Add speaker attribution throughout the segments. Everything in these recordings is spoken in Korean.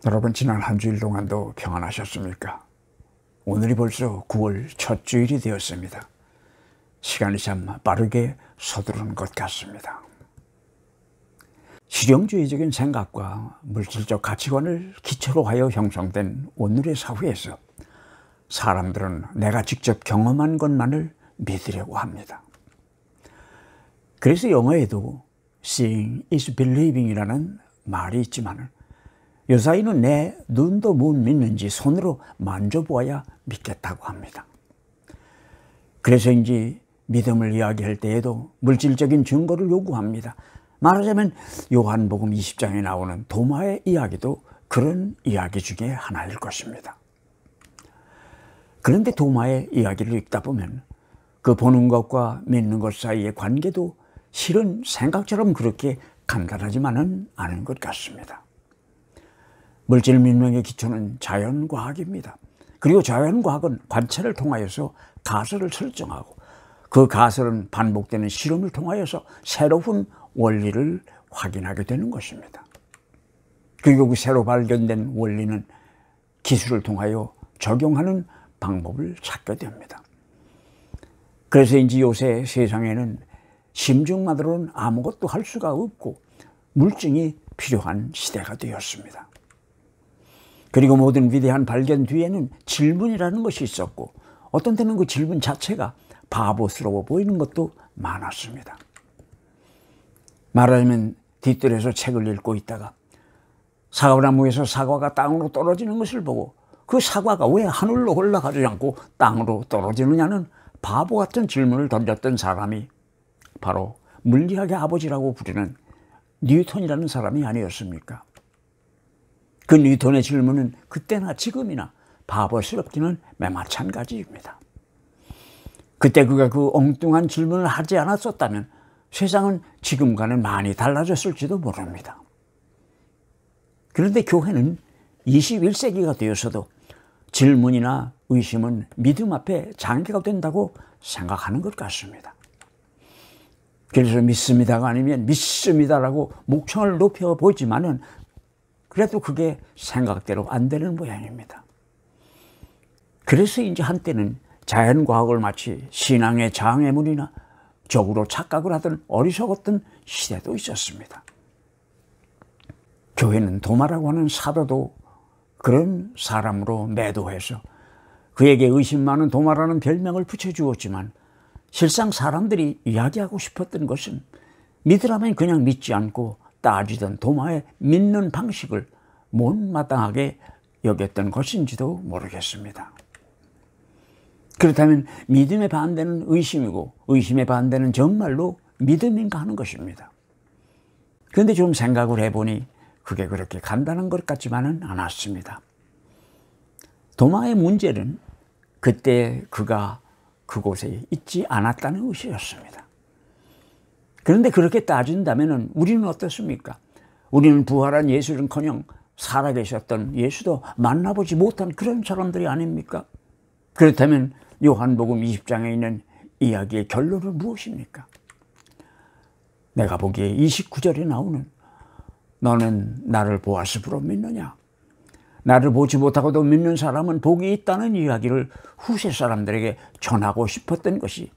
Speaker 1: 여러분, 지난 한 주일 동안도 평안하셨습니까? 오늘이 벌써 9월 첫 주일이 되었습니다. 시간이 참 빠르게 서두르는 것 같습니다. 실용주의적인 생각과 물질적 가치관을 기초로 하여 형성된 오늘의 사회에서 사람들은 내가 직접 경험한 것만을 믿으려고 합니다. 그래서 영어에도 Seeing is believing 이라는 말이 있지만 요사이는 내 눈도 못 믿는지 손으로 만져보아야 믿겠다고 합니다. 그래서인지 믿음을 이야기할 때에도 물질적인 증거를 요구합니다. 말하자면 요한복음 20장에 나오는 도마의 이야기도 그런 이야기 중에 하나일 것입니다. 그런데 도마의 이야기를 읽다 보면 그 보는 것과 믿는 것 사이의 관계도 실은 생각처럼 그렇게 간단하지만은 않은 것 같습니다. 물질 민명의 기초는 자연과학입니다. 그리고 자연과학은 관찰을 통하여서 가설을 설정하고 그 가설은 반복되는 실험을 통하여서 새로운 원리를 확인하게 되는 것입니다. 그리고 그 새로 발견된 원리는 기술을 통하여 적용하는 방법을 찾게 됩니다. 그래서인지 요새 세상에는 심증만으로는 아무것도 할 수가 없고 물증이 필요한 시대가 되었습니다. 그리고 모든 위대한 발견 뒤에는 질문이라는 것이 있었고 어떤 때는 그 질문 자체가 바보스러워 보이는 것도 많았습니다. 말하자면 뒷뜰에서 책을 읽고 있다가 사과나무에서 사과가 땅으로 떨어지는 것을 보고 그 사과가 왜 하늘로 올라가지 않고 땅으로 떨어지느냐는 바보 같은 질문을 던졌던 사람이 바로 물리학의 아버지라고 부르는 뉴턴이라는 사람이 아니었습니까? 그 뉴턴의 질문은 그때나 지금이나 바보스럽기는 마찬가지입니다. 그때 그가 그 엉뚱한 질문을 하지 않았었다면 세상은 지금과는 많이 달라졌을지도 모릅니다. 그런데 교회는 21세기가 되어서도 질문이나 의심은 믿음 앞에 장애가 된다고 생각하는 것 같습니다. 그래서 믿습니다가 아니면 믿습니다라고 목청을 높여 보지만은 그래도 그게 생각대로 안 되는 모양입니다. 그래서 이제 한때는 자연과학을 마치 신앙의 장애물이나 적으로 착각을 하던 어리석었던 시대도 있었습니다. 교회는 도마라고 하는 사도도 그런 사람으로 매도해서 그에게 의심 많은 도마라는 별명을 붙여주었지만 실상 사람들이 이야기하고 싶었던 것은 믿으라면 그냥 믿지 않고 따지던 도마의 믿는 방식을 못마땅하게 여겼던 것인지도 모르겠습니다. 그렇다면 믿음의 반대는 의심이고 의심의 반대는 정말로 믿음인가 하는 것입니다. 그런데 좀 생각을 해보니 그게 그렇게 간단한 것 같지만은 않았습니다. 도마의 문제는 그때 그가 그곳에 있지 않았다는 것이었습니다. 그런데 그렇게 따진다면 우리는 어떻습니까? 우리는 부활한 예수는커녕 살아계셨던 예수도 만나보지 못한 그런 사람들이 아닙니까? 그렇다면 요한복음 20장에 있는 이야기의 결론은 무엇입니까? 내가 보기에 29절에 나오는 너는 나를 보았으므로 믿느냐? 나를 보지 못하고도 믿는 사람은 복이 있다는 이야기를 후세 사람들에게 전하고 싶었던 것이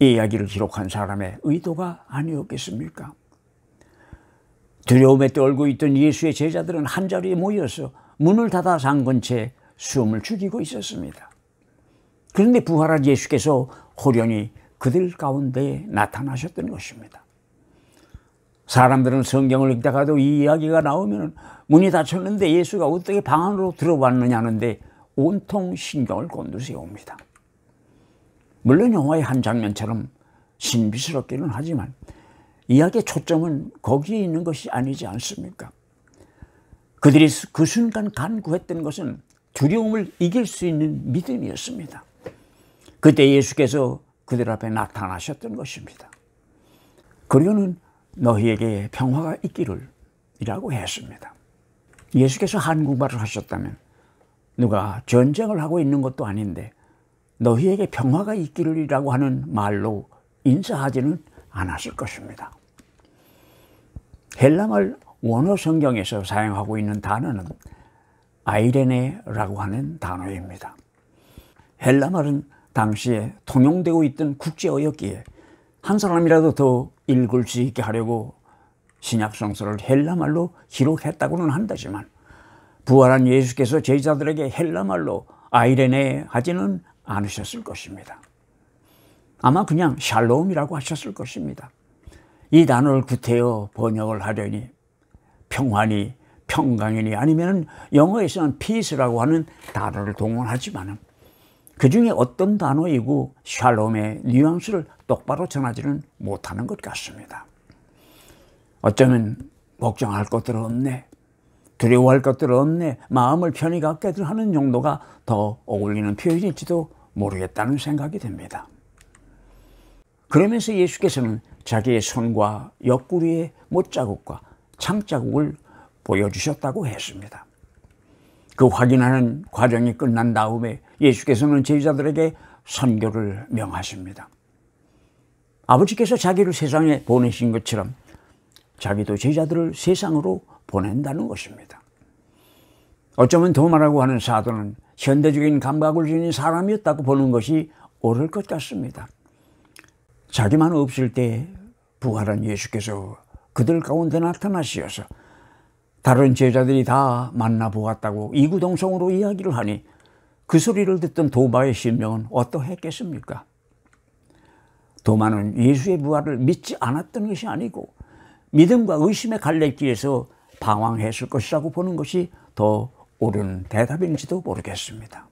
Speaker 1: 이 이야기를 기록한 사람의 의도가 아니었겠습니까? 두려움에 떨고 있던 예수의 제자들은 한자리에 모여서 문을 닫아 잠근 채 숨을 죽이고 있었습니다. 그런데 부활한 예수께서 호련히 그들 가운데 나타나셨던 것입니다. 사람들은 성경을 읽다가도 이 이야기가 나오면 문이 닫혔는데 예수가 어떻게 방 안으로 들어왔느냐는데 온통 신경을 곤두세웁니다. 물론 영화의 한 장면처럼 신비스럽기는 하지만 이야기의 초점은 거기에 있는 것이 아니지 않습니까? 그들이 그 순간 간구했던 것은 두려움을 이길 수 있는 믿음이었습니다. 그때 예수께서 그들 앞에 나타나셨던 것입니다. 그리고는 너희에게 평화가 있기를 이라고 했습니다. 예수께서 한국말을 하셨다면 누가 전쟁을 하고 있는 것도 아닌데 너희에게 평화가 있기를 이라고 하는 말로 인사하지는 않았을 것입니다. 헬라말 원어 성경에서 사용하고 있는 단어는 아이레네라고 하는 단어입니다. 헬라말은 당시에 통용되고 있던 국제어였기에 한 사람이라도 더 읽을 수 있게 하려고 신약성서를 헬라말로 기록했다고는 한다지만 부활한 예수께서 제자들에게 헬라말로 아이레네 하지는 않으셨을 것입니다. 아마 그냥 샬롬이라고 하셨을 것입니다. 이 단어를 구태여 번역을 하려니 평화니 평강이니 아니면 영어에서는 peace라고 하는 단어를 동원하지만 그 중에 어떤 단어이고 샬롬의 뉘앙스를 똑바로 전하지는 못하는 것 같습니다. 어쩌면 걱정할 것들 없네, 두려워할 것들 없네, 마음을 편히 갖게들 하는 정도가 더 어울리는 표현일지도 모르겠다는 생각이 듭니다. 그러면서 예수께서는 자기의 손과 옆구리의 못자국과 창자국을 보여주셨다고 했습니다. 그 확인하는 과정이 끝난 다음에 예수께서는 제자들에게 선교를 명하십니다. 아버지께서 자기를 세상에 보내신 것처럼 자기도 제자들을 세상으로 보낸다는 것입니다. 어쩌면 도마라고 하는 사도는 현대적인 감각을 지닌 사람이었다고 보는 것이 옳을 것 같습니다. 자기만 없을 때 부활한 예수께서 그들 가운데 나타나시어서 다른 제자들이 다 만나보았다고 이구동성으로 이야기를 하니 그 소리를 듣던 도마의 심령은 어떠했겠습니까? 도마는 예수의 부활을 믿지 않았던 것이 아니고 믿음과 의심의 갈래길에서 방황했을 것이라고 보는 것이 더 옳은 대답인지도 모르겠습니다.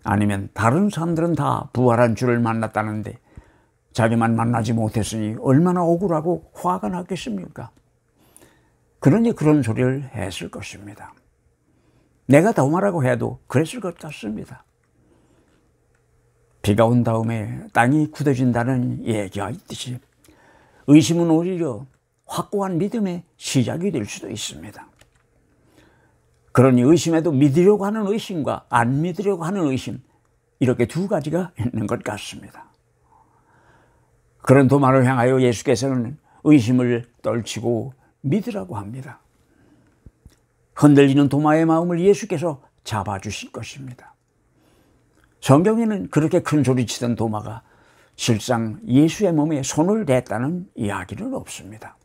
Speaker 1: 아니면 다른 사람들은 다 부활한 주를 만났다는데 자기만 만나지 못했으니 얼마나 억울하고 화가 났겠습니까? 그러니 그런 소리를 했을 것입니다. 내가 도마라고 해도 그랬을 것 같습니다. 비가 온 다음에 땅이 굳어진다는 얘기가 있듯이 의심은 오히려 확고한 믿음의 시작이 될 수도 있습니다. 그러니 의심에도 믿으려고 하는 의심과 안 믿으려고 하는 의심, 이렇게 두 가지가 있는 것 같습니다. 그런 도마를 향하여 예수께서는 의심을 떨치고 믿으라고 합니다. 흔들리는 도마의 마음을 예수께서 잡아주실 것입니다. 성경에는 그렇게 큰 소리치던 도마가 실상 예수의 몸에 손을 댔다는 이야기는 없습니다.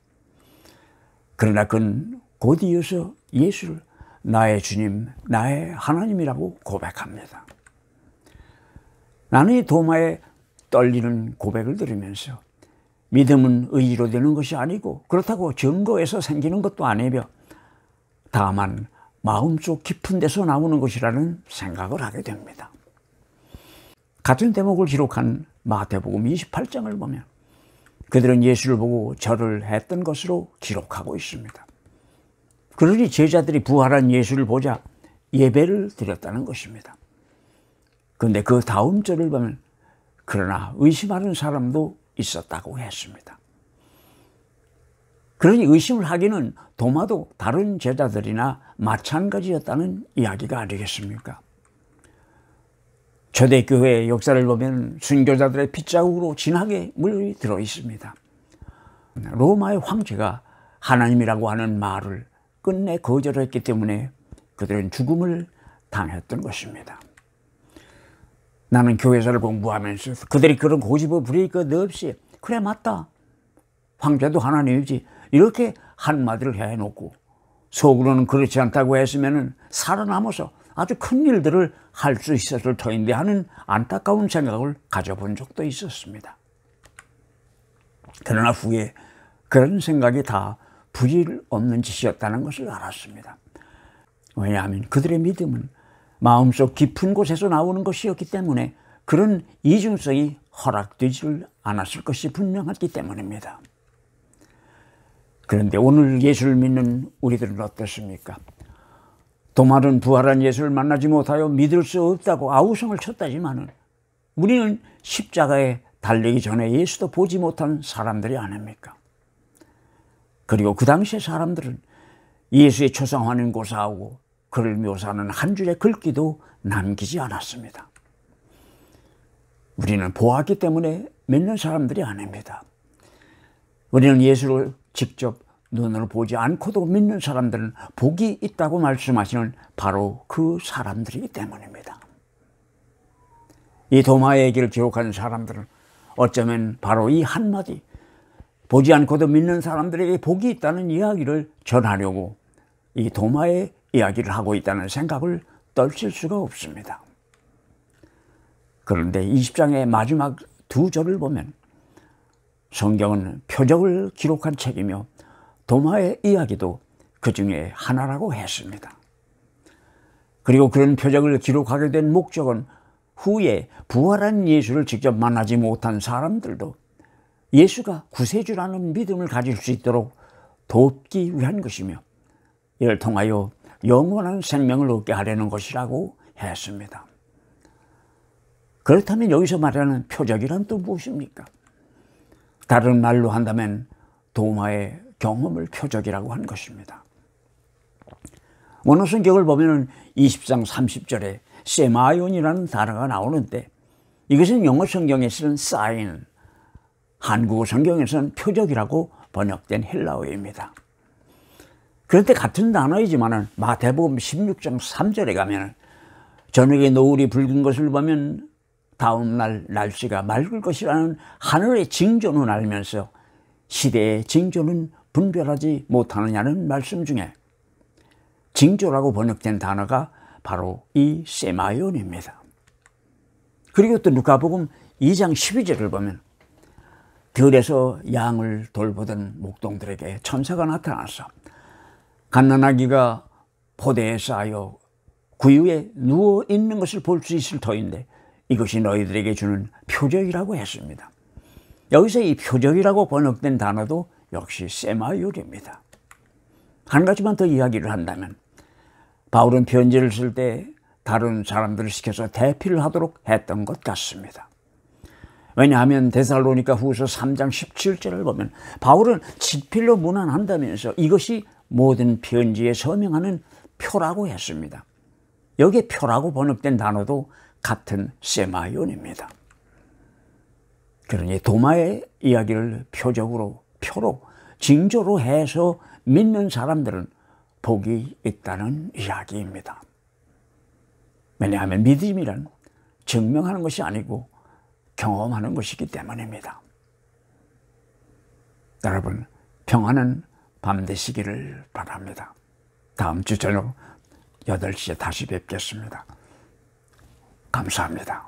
Speaker 1: 그러나 그는 곧 이어서 예수를 나의 주님, 나의 하나님이라고 고백합니다. 나는 이 도마의 떨리는 고백을 들으면서 믿음은 의지로 되는 것이 아니고 그렇다고 증거에서 생기는 것도 아니며 다만 마음속 깊은 데서 나오는 것이라는 생각을 하게 됩니다. 같은 대목을 기록한 마태복음 28장을 보면 그들은 예수를 보고 절을 했던 것으로 기록하고 있습니다. 그러니 제자들이 부활한 예수를 보자 예배를 드렸다는 것입니다. 그런데 그 다음 절을 보면 그러나 의심하는 사람도 있었다고 했습니다. 그러니 의심을 하기는 도마도 다른 제자들이나 마찬가지였다는 이야기가 아니겠습니까? 초대교회의 역사를 보면 순교자들의 핏자국으로 진하게 물들어 있습니다. 로마의 황제가 하나님이라고 하는 말을 끝내 거절했기 때문에 그들은 죽음을 당했던 것입니다. 나는 교회사를 공부하면서 그들이 그런 고집을 부릴 것 없이 그래 맞다, 황제도 하나님이지 이렇게 한마디를 해놓고 속으로는 그렇지 않다고 했으면 살아남아서 아주 큰 일들을 할 수 있었을 터인데 하는 안타까운 생각을 가져본 적도 있었습니다. 그러나 후에 그런 생각이 다 부질 없는 짓이었다는 것을 알았습니다. 왜냐하면 그들의 믿음은 마음속 깊은 곳에서 나오는 것이었기 때문에 그런 이중성이 허락되지를 않았을 것이 분명했기 때문입니다. 그런데 오늘 예수를 믿는 우리들은 어떻습니까? 도마는 부활한 예수를 만나지 못하여 믿을 수 없다고 아우성을 쳤다지만은 우리는 십자가에 달리기 전에 예수도 보지 못한 사람들이 아닙니까? 그리고 그 당시의 사람들은 예수의 초상화는 고사하고 그를 묘사하는 한 줄의 글귀도 남기지 않았습니다. 우리는 보았기 때문에 믿는 사람들이 아닙니다. 우리는 예수를 직접 눈으로 보지 않고도 믿는 사람들은 복이 있다고 말씀하시는 바로 그 사람들이기 때문입니다. 이 도마의 얘기를 기록한 사람들은 어쩌면 바로 이 한마디, 보지 않고도 믿는 사람들에게 복이 있다는 이야기를 전하려고 이 도마의 이야기를 하고 있다는 생각을 떨칠 수가 없습니다. 그런데 20장의 마지막 두 절을 보면 성경은 표적을 기록한 책이며 도마의 이야기도 그 중에 하나라고 했습니다. 그리고 그런 표적을 기록하게 된 목적은 후에 부활한 예수를 직접 만나지 못한 사람들도 예수가 구세주라는 믿음을 가질 수 있도록 돕기 위한 것이며 이를 통하여 영원한 생명을 얻게 하려는 것이라고 했습니다. 그렇다면 여기서 말하는 표적이란 또 무엇입니까? 다른 말로 한다면 도마의 경험을 표적이라고 한 것입니다. 원어 성경을 보면 20장 30절에 세마이온이라는 단어가 나오는데 이것은 영어 성경에서는 sign, 한국어 성경에서는 표적이라고 번역된 헬라어입니다. 그런데 같은 단어이지만 마태복음 16장 3절에 가면 저녁에 노을이 붉은 것을 보면 다음날 날씨가 맑을 것이라는 하늘의 징조는 알면서 시대의 징조는 분별하지 못하느냐는 말씀 중에 징조라고 번역된 단어가 바로 이 세마이온입니다. 그리고 또 누가복음 2장 12절을 보면 들에서 양을 돌보던 목동들에게 천사가 나타나서 갓난아기가 포대에 쌓여 구유에 누워 있는 것을 볼 수 있을 터인데 이것이 너희들에게 주는 표적이라고 했습니다. 여기서 이 표적이라고 번역된 단어도 역시 세마이온입니다. 한 가지만 더 이야기를 한다면 바울은 편지를 쓸 때 다른 사람들을 시켜서 대피를 하도록 했던 것 같습니다. 왜냐하면 데살로니가 후서 3장 17절을 보면 바울은 친필로 문안한다면서 이것이 모든 편지에 서명하는 표라고 했습니다. 여기에 표라고 번역된 단어도 같은 세마이온입니다. 그러니 도마의 이야기를 표적으로, 표로, 징조로 해서 믿는 사람들은 복이 있다는 이야기입니다. 왜냐하면 믿음이란 증명하는 것이 아니고 경험하는 것이기 때문입니다. 여러분, 평안한 밤 되시기를 바랍니다. 다음 주 저녁 8시에 다시 뵙겠습니다. 감사합니다.